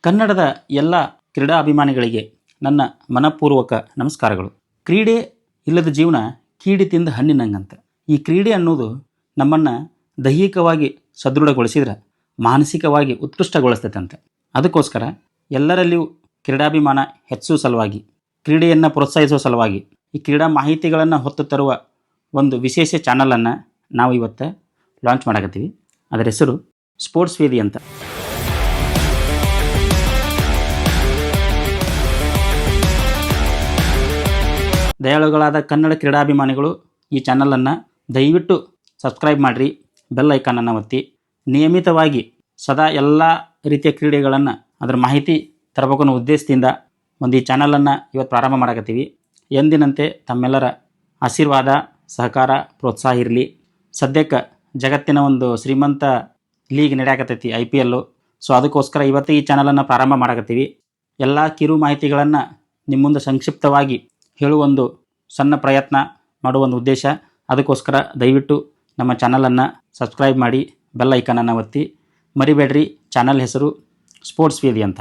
ಕನ್ನಡದ ಎಲ್ಲ ಕ್ರೀಡಾ ಅಭಿಮಾನಿಗಳಿಗೆ ನನ್ನ ಮನಪೂರ್ವಕ ನಮಸ್ಕಾರಗಳು. ಕ್ರೀಡೆ ಇಲ್ಲದ ಜೀವನ ಕೀಡಿ ತಿಂದ ಹಣ್ಣಿನಂಗಂತ. ಈ ಕ್ರೀಡೆ ಅನ್ನೋದು ನಮ್ಮನ್ನು ದೈಹಿಕವಾಗಿ ಸದೃಢಗೊಳಿಸಿದ್ರೆ ಮಾನಸಿಕವಾಗಿ ಉತ್ಕೃಷ್ಟಗೊಳಿಸ್ತೈತಂತೆ. ಅದಕ್ಕೋಸ್ಕರ ಎಲ್ಲರಲ್ಲಿಯೂ ಕ್ರೀಡಾಭಿಮಾನ ಹೆಚ್ಚಿಸುವ ಸಲುವಾಗಿ, ಕ್ರೀಡೆಯನ್ನು ಪ್ರೋತ್ಸಾಹಿಸುವ ಸಲುವಾಗಿ ಈ ಕ್ರೀಡಾ ಮಾಹಿತಿಗಳನ್ನು ಹೊತ್ತು ತರುವ ಒಂದು ವಿಶೇಷ ಚಾನಲನ್ನು ನಾವು ಇವತ್ತು ಲಾಂಚ್ ಮಾಡಕತ್ತೀವಿ. ಅದರ ಹೆಸರು ಸ್ಪೋರ್ಟ್ಸ್ ವೇದಿ ಅಂತ. ದಯಾಳುಗಳಾದ ಕನ್ನಡ ಕ್ರೀಡಾಭಿಮಾನಿಗಳು ಈ ಚಾನಲನ್ನು ದಯವಿಟ್ಟು ಸಬ್ಸ್ಕ್ರೈಬ್ ಮಾಡಿರಿ, ಬೆಲ್ ಐಕಾನನ್ನು ಒತ್ತಿ. ನಿಯಮಿತವಾಗಿ ಸದಾ ಎಲ್ಲ ರೀತಿಯ ಕ್ರೀಡೆಗಳನ್ನು ಅದರ ಮಾಹಿತಿ ತರಬೇಕು ಅನ್ನೋ ಉದ್ದೇಶದಿಂದ ಈ ಚಾನಲನ್ನು ಇವತ್ತು ಪ್ರಾರಂಭ ಮಾಡಕತ್ತೀವಿ. ಎಂದಿನಂತೆ ತಮ್ಮೆಲ್ಲರ ಆಶೀರ್ವಾದ, ಸಹಕಾರ, ಪ್ರೋತ್ಸಾಹ ಇರಲಿ. ಸದ್ಯಕ್ಕೆ ಜಗತ್ತಿನ ಒಂದು ಶ್ರೀಮಂತ ಲೀಗ್ ನಡೆಯಕತ್ತೈತಿ IPL. ಸೊ ಅದಕ್ಕೋಸ್ಕರ ಇವತ್ತು ಈ ಚಾನಲನ್ನು ಪ್ರಾರಂಭ ಮಾಡಕತ್ತೀವಿ. ಎಲ್ಲ ಕಿರು ಮಾಹಿತಿಗಳನ್ನು ನಿಮ್ಮ ಮುಂದೆ ಸಂಕ್ಷಿಪ್ತವಾಗಿ ಹೇಳುವ ಒಂದು ಸಣ್ಣ ಪ್ರಯತ್ನ ಮಾಡುವ ಒಂದು ಉದ್ದೇಶ. ಅದಕ್ಕೋಸ್ಕರ ದಯವಿಟ್ಟು ನಮ್ಮ ಚಾನಲನ್ನು ಸಬ್ಸ್ಕ್ರೈಬ್ ಮಾಡಿ, ಬೆಲ್ ಐಕಾನನ್ನು ಒತ್ತಿ. ಮರಿಬೇಡ್ರಿ, ಚಾನಲ್ ಹೆಸರು ಸ್ಪೋರ್ಟ್ಸ್ ವೇದಿ ಅಂತ.